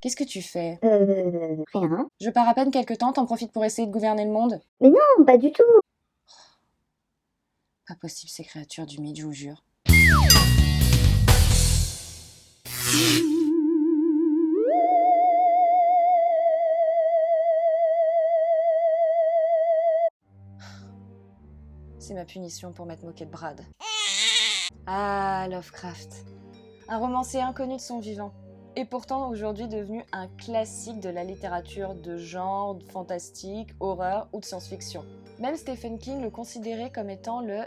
Qu'est-ce que tu fais? Rien. Je pars à peine quelque temps, t'en profites pour essayer de gouverner le monde? Mais non, pas du tout. Pas possible ces créatures du mythe, je vous jure. C'est ma punition pour m'être moquée de Brad. Ah, Lovecraft. Un romancier inconnu de son vivant. Et pourtant aujourd'hui devenu un classique de la littérature de genre, fantastique, horreur ou de science-fiction. Même Stephen King le considérait comme étant le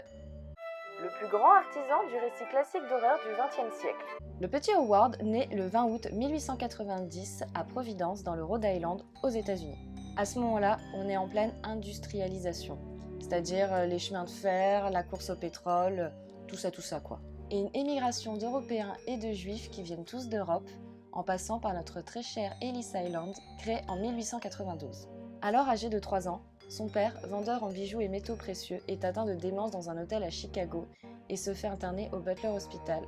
plus grand artisan du récit classique d'horreur du XXe siècle. Le petit Howard naît le 20 août 1890 à Providence dans le Rhode Island aux États-Unis. À ce moment-là, on est en pleine industrialisation, c'est-à-dire les chemins de fer, la course au pétrole, tout ça quoi. Et une émigration d'Européens et de Juifs qui viennent tous d'Europe, en passant par notre très cher Ellis Island, créé en 1892. Alors âgé de 3 ans, son père, vendeur en bijoux et métaux précieux, est atteint de démence dans un hôtel à Chicago et se fait interner au Butler Hospital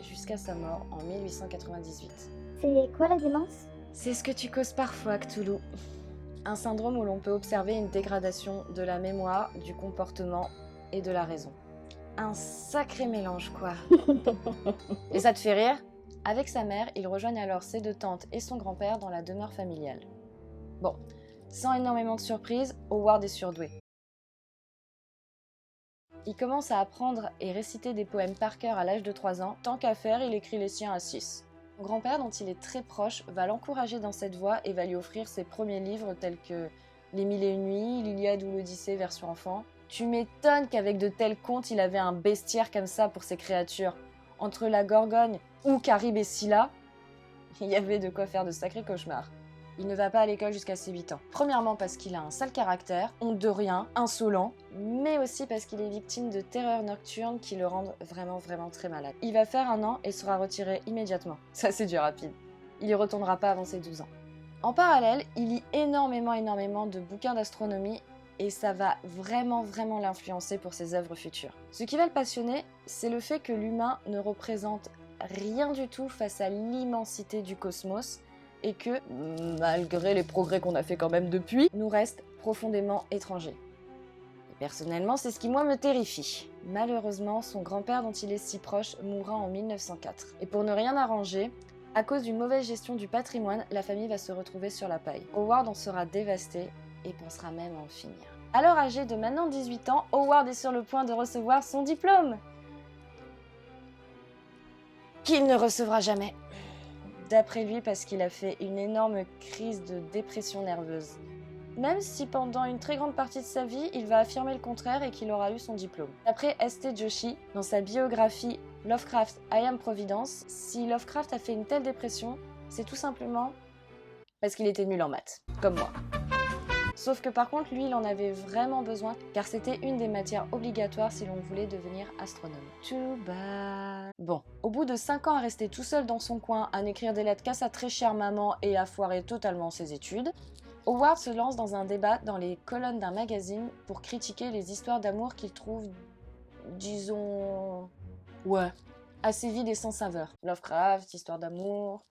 jusqu'à sa mort en 1898. C'est quoi la démence? C'est ce que tu causes parfois, Cthulhu. Un syndrome où l'on peut observer une dégradation de la mémoire, du comportement et de la raison. Un sacré mélange, quoi. Et ça te fait rire? Avec sa mère, ils rejoignent alors ses 2 tantes et son grand-père dans la demeure familiale. Bon, sans énormément de surprises, Howard est surdoué. Il commence à apprendre et réciter des poèmes par cœur à l'âge de 3 ans. Tant qu'à faire, il écrit les siens à 6. Son grand-père, dont il est très proche, va l'encourager dans cette voie et va lui offrir ses premiers livres tels que Les Mille et une Nuits, l'Iliade ou l'Odyssée version enfant. Tu m'étonnes qu'avec de tels contes, il avait un bestiaire comme ça pour ses créatures. Entre la Gorgone ou Caribe et Scylla, il y avait de quoi faire de sacrés cauchemars. Il ne va pas à l'école jusqu'à ses 8 ans. Premièrement parce qu'il a un sale caractère, honte de rien, insolent, mais aussi parce qu'il est victime de terreurs nocturnes qui le rendent vraiment très malade. Il va faire 1 an et sera retiré immédiatement. Ça c'est du rapide. Il y retournera pas avant ses 12 ans. En parallèle, il lit énormément de bouquins d'astronomie et ça va vraiment l'influencer pour ses œuvres futures. Ce qui va le passionner, c'est le fait que l'humain ne représente rien du tout face à l'immensité du cosmos et que, malgré les progrès qu'on a fait quand même depuis, nous reste profondément étranger. Et personnellement, c'est ce qui moi me terrifie. Malheureusement, son grand-père dont il est si proche mourra en 1904. Et pour ne rien arranger, à cause d'une mauvaise gestion du patrimoine, la famille va se retrouver sur la paille. Howard en sera dévasté et pensera même en finir. Alors âgé de maintenant 18 ans, Howard est sur le point de recevoir son diplôme, qu'il ne recevra jamais. D'après lui, parce qu'il a fait une énorme crise de dépression nerveuse. Même si pendant une très grande partie de sa vie, il va affirmer le contraire et qu'il aura eu son diplôme. D'après S.T. Joshi, dans sa biographie Lovecraft, I Am Providence, si Lovecraft a fait une telle dépression, c'est tout simplement parce qu'il était nul en maths, comme moi. Sauf que par contre, lui, il en avait vraiment besoin, car c'était une des matières obligatoires si l'on voulait devenir astronome. Too bad. Bon, au bout de 5 ans à rester tout seul dans son coin, à n'écrire des lettres qu'à sa très chère maman et à foirer totalement ses études, Howard se lance dans un débat dans les colonnes d'un magazine pour critiquer les histoires d'amour qu'il trouve, disons... ouais, assez vides et sans saveur. Lovecraft, histoire d'amour...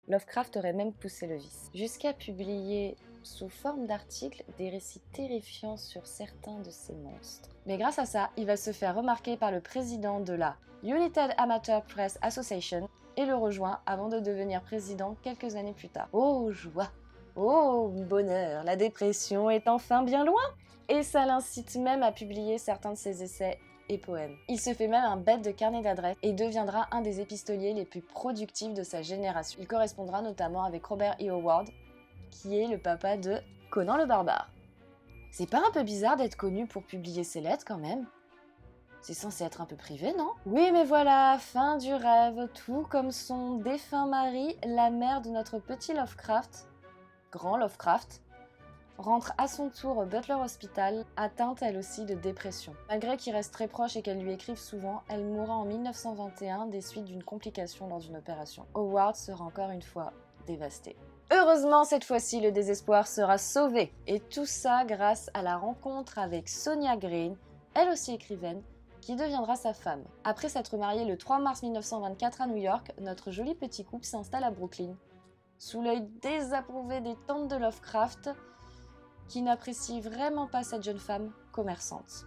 Lovecraft aurait même poussé le vice, jusqu'à publier sous forme d'articles des récits terrifiants sur certains de ces monstres. Mais grâce à ça, il va se faire remarquer par le président de la United Amateur Press Association et le rejoint avant de devenir président quelques années plus tard. Oh joie! Oh bonheur! La dépression est enfin bien loin! Et ça l'incite même à publier certains de ses essais et poèmes. Il se fait même un bête de carnet d'adresses et deviendra un des épistoliers les plus productifs de sa génération. Il correspondra notamment avec Robert E. Howard, qui est le papa de Conan le Barbare. C'est pas un peu bizarre d'être connu pour publier ses lettres quand même? C'est censé être un peu privé, non? Oui, mais voilà, fin du rêve, tout comme son défunt mari, la mère de notre petit Lovecraft, grand Lovecraft, rentre à son tour au Butler Hospital, atteinte elle aussi de dépression. Malgré qu'ils restent très proches et qu'elle lui écrive souvent, elle mourra en 1921 des suites d'une complication lors d'une opération. Howard sera encore une fois dévasté. Heureusement, cette fois-ci, le désespoir sera sauvé. Et tout ça grâce à la rencontre avec Sonia Green, elle aussi écrivaine, qui deviendra sa femme. Après s'être marié le 3 mars 1924 à New York, notre joli petit couple s'installe à Brooklyn, sous l'œil désapprouvé des tantes de Lovecraft, qui n'apprécient vraiment pas cette jeune femme commerçante.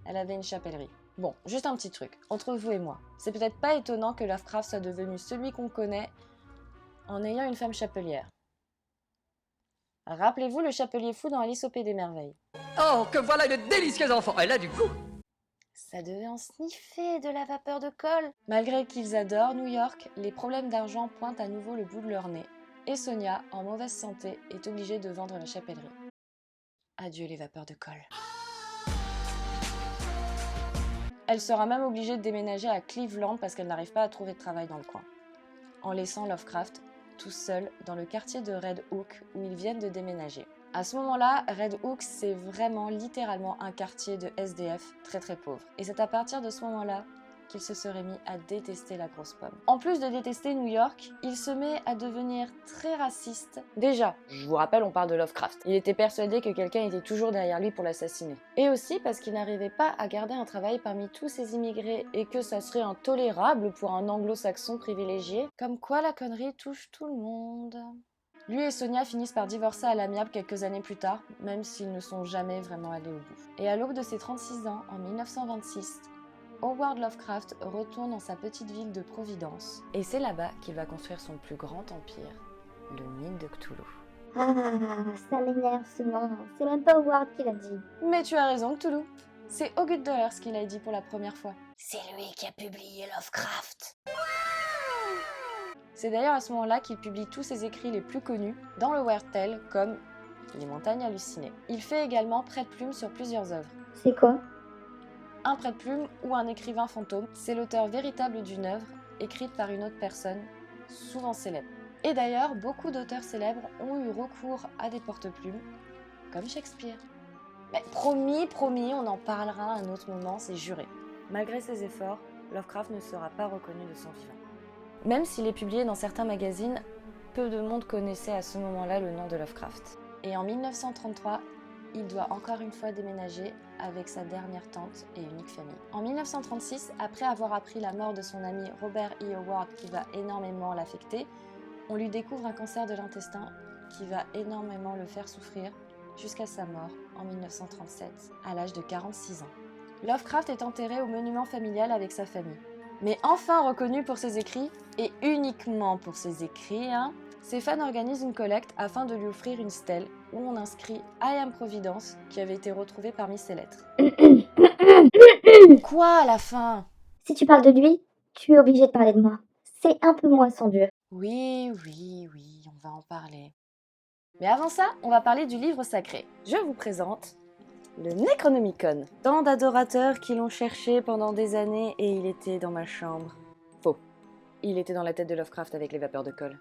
Elle avait une chapellerie. Bon, juste un petit truc, entre vous et moi. C'est peut-être pas étonnant que Lovecraft soit devenu celui qu'on connaît en ayant une femme chapelière. Rappelez-vous le chapelier fou dans Alice au Pays des Merveilles. Oh, que voilà une délicieuse enfant. Elle a du goût. Ça devait en sniffer de la vapeur de colle. Malgré qu'ils adorent New York, les problèmes d'argent pointent à nouveau le bout de leur nez. Et Sonia, en mauvaise santé, est obligée de vendre la chapellerie. Adieu les vapeurs de colle. Elle sera même obligée de déménager à Cleveland parce qu'elle n'arrive pas à trouver de travail dans le coin, en laissant Lovecraft tout seul dans le quartier de Red Hook où ils viennent de déménager. À ce moment-là, Red Hook, c'est vraiment littéralement un quartier de SDF très très pauvre. Et c'est à partir de ce moment-là qu'il se serait mis à détester la grosse pomme. En plus de détester New York, il se met à devenir très raciste. Déjà, je vous rappelle, on parle de Lovecraft. Il était persuadé que quelqu'un était toujours derrière lui pour l'assassiner. Et aussi parce qu'il n'arrivait pas à garder un travail parmi tous ces immigrés et que ça serait intolérable pour un anglo-saxon privilégié. Comme quoi la connerie touche tout le monde. Lui et Sonia finissent par divorcer à l'amiable quelques années plus tard, même s'ils ne sont jamais vraiment allés au bout. Et à l'aube de ses 36 ans, en 1926, Howard Lovecraft retourne dans sa petite ville de Providence. Et c'est là-bas qu'il va construire son plus grand empire, le mythe de Cthulhu. Ah, ça m'énerve ce nom. C'est même pas Howard qui l'a dit. Mais tu as raison, Cthulhu. C'est August Dellers qui l'a dit pour la première fois. C'est lui qui a publié Lovecraft. C'est d'ailleurs à ce moment-là qu'il publie tous ses écrits les plus connus dans le Weird Tale, comme Les Montagnes Hallucinées. Il fait également prête-plume sur plusieurs œuvres. C'est quoi? Un prête-plume ou un écrivain fantôme, c'est l'auteur véritable d'une œuvre écrite par une autre personne, souvent célèbre. Et d'ailleurs, beaucoup d'auteurs célèbres ont eu recours à des porte-plumes, comme Shakespeare. Mais promis, on en parlera à un autre moment, c'est juré. Malgré ses efforts, Lovecraft ne sera pas reconnu de son vivant. Même s'il est publié dans certains magazines, peu de monde connaissait à ce moment-là le nom de Lovecraft. Et en 1933, il doit encore une fois déménager avec sa dernière tante et unique famille. En 1936, après avoir appris la mort de son ami Robert E. Howard qui va énormément l'affecter, on lui découvre un cancer de l'intestin qui va énormément le faire souffrir jusqu'à sa mort en 1937, à l'âge de 46 ans. Lovecraft est enterré au monument familial avec sa famille. Mais enfin reconnu pour ses écrits, et uniquement pour ses écrits, ses fans organisent une collecte afin de lui offrir une stèle où on inscrit I am Providence qui avait été retrouvée parmi ses lettres. Quoi à la fin? Si tu parles de lui, tu es obligé de parler de moi. C'est un peu moins sans dur. Oui, on va en parler. Mais avant ça, on va parler du livre sacré. Je vous présente le Necronomicon. Tant d'adorateurs qui l'ont cherché pendant des années et il était dans ma chambre. Faux. Il était dans la tête de Lovecraft avec les vapeurs de colle.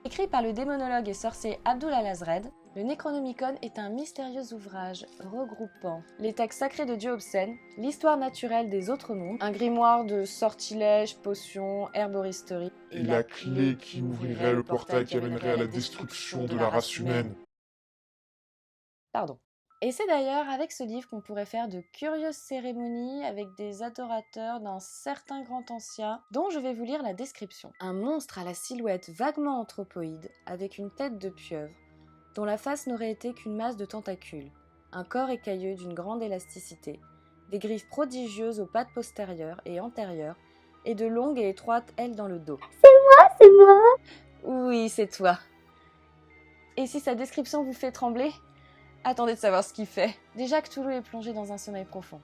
Écrit par le démonologue et sorcier Abdul Al-Azred, le Necronomicon est un mystérieux ouvrage regroupant les textes sacrés de dieux obscènes, l'histoire naturelle des autres mondes, un grimoire de sortilèges, potions, herboristerie et la clé qui ouvrirait le portail qui amènerait à la destruction de la race humaine. Pardon. Et c'est d'ailleurs avec ce livre qu'on pourrait faire de curieuses cérémonies avec des adorateurs d'un certain grand ancien, dont je vais vous lire la description. Un monstre à la silhouette vaguement anthropoïde, avec une tête de pieuvre, dont la face n'aurait été qu'une masse de tentacules, un corps écailleux d'une grande élasticité, des griffes prodigieuses aux pattes postérieures et antérieures, et de longues et étroites ailes dans le dos. C'est moi! Oui, c'est toi. Et si sa description vous fait trembler, attendez de savoir ce qu'il fait. Déjà que Cthulhu est plongé dans un sommeil profond,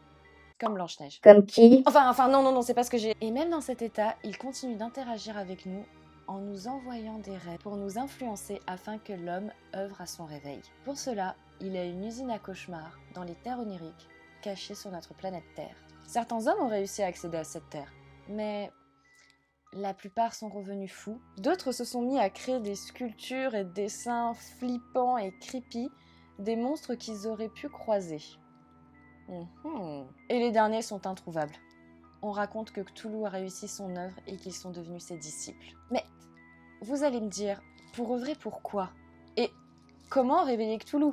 comme Blanche-Neige. Comme qui? Enfin, non, c'est pas ce que j'ai... Et même dans cet état, il continue d'interagir avec nous en nous envoyant des rêves pour nous influencer afin que l'homme œuvre à son réveil. Pour cela, il a une usine à cauchemars dans les terres oniriques, cachées sur notre planète Terre. Certains hommes ont réussi à accéder à cette terre, mais la plupart sont revenus fous. D'autres se sont mis à créer des sculptures et dessins flippants et creepy, des monstres qu'ils auraient pu croiser. Et les derniers sont introuvables. On raconte que Cthulhu a réussi son œuvre et qu'ils sont devenus ses disciples. Mais vous allez me dire, pour œuvrer pourquoi? Et comment réveiller Cthulhu?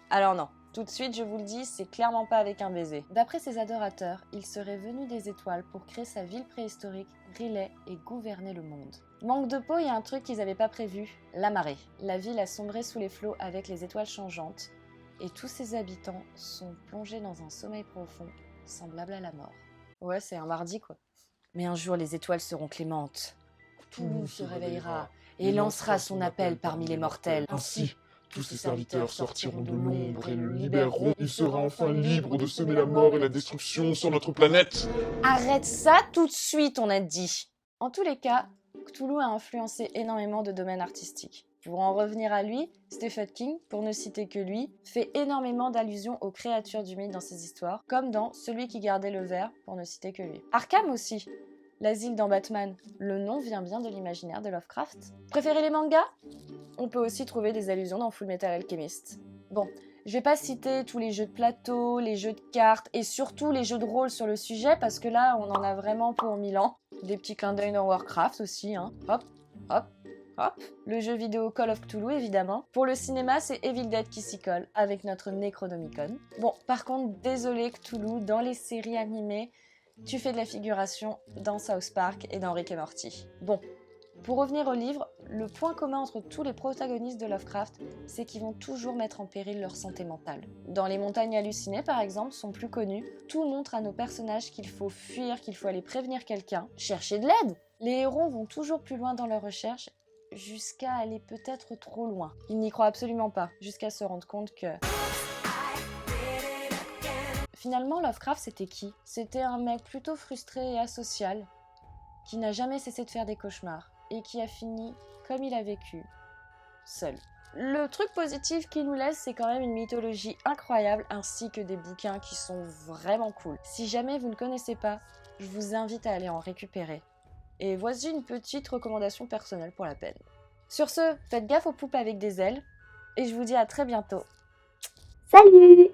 Alors non, Tout de suite, je vous le dis, c'est clairement pas avec un baiser. D'après ses adorateurs, il serait venu des étoiles pour créer sa ville préhistorique, Riley, et gouverner le monde. Manque de peau, il y a un truc qu'ils avaient pas prévu, la marée. La ville a sombré sous les flots avec les étoiles changeantes, et tous ses habitants sont plongés dans un sommeil profond, semblable à la mort. Ouais, c'est un mardi quoi. Mais un jour, les étoiles seront clémentes. Tout se réveillera et lancera son appel parmi les mortels. Ainsi, tous ses serviteurs sortiront de l'ombre et le libéreront. Il sera enfin libre de semer la mort et la destruction sur notre planète. Arrête ça tout de suite, on a dit. En tous les cas, Cthulhu a influencé énormément de domaines artistiques. Pour en revenir à lui, Stephen King, pour ne citer que lui, fait énormément d'allusions aux créatures du mythe dans ses histoires, comme dans Celui qui gardait le verre, pour ne citer que lui. Arkham aussi. L'asile dans Batman, le nom vient bien de l'imaginaire de Lovecraft. Préférez les mangas ? On peut aussi trouver des allusions dans Fullmetal Alchemist. Bon, je vais pas citer tous les jeux de plateau, les jeux de cartes et surtout les jeux de rôle sur le sujet parce que là, on en a vraiment pour 1000 ans. Des petits clins d'œil dans Warcraft aussi, hein. Hop, hop, hop. Le jeu vidéo Call of Cthulhu, évidemment. Pour le cinéma, c'est Evil Dead qui s'y colle, avec notre Necronomicon. Bon, par contre, désolé Cthulhu, dans les séries animées, tu fais de la figuration dans South Park et dans Rick et Morty. Bon, pour revenir au livre, le point commun entre tous les protagonistes de Lovecraft, c'est qu'ils vont toujours mettre en péril leur santé mentale. Dans Les Montagnes Hallucinées, par exemple, sont plus connus, tout montre à nos personnages qu'il faut fuir, qu'il faut aller prévenir quelqu'un, chercher de l'aide. Les héros vont toujours plus loin dans leur recherche, jusqu'à aller peut-être trop loin. Ils n'y croient absolument pas, jusqu'à se rendre compte que... Finalement, Lovecraft, c'était qui ? C'était un mec plutôt frustré et asocial, qui n'a jamais cessé de faire des cauchemars, et qui a fini, comme il a vécu, seul. Le truc positif qu'il nous laisse, c'est quand même une mythologie incroyable, ainsi que des bouquins qui sont vraiment cool. Si jamais vous ne connaissez pas, je vous invite à aller en récupérer. Et voici une petite recommandation personnelle pour la peine. Sur ce, faites gaffe aux poupes avec des ailes, et je vous dis à très bientôt. Salut!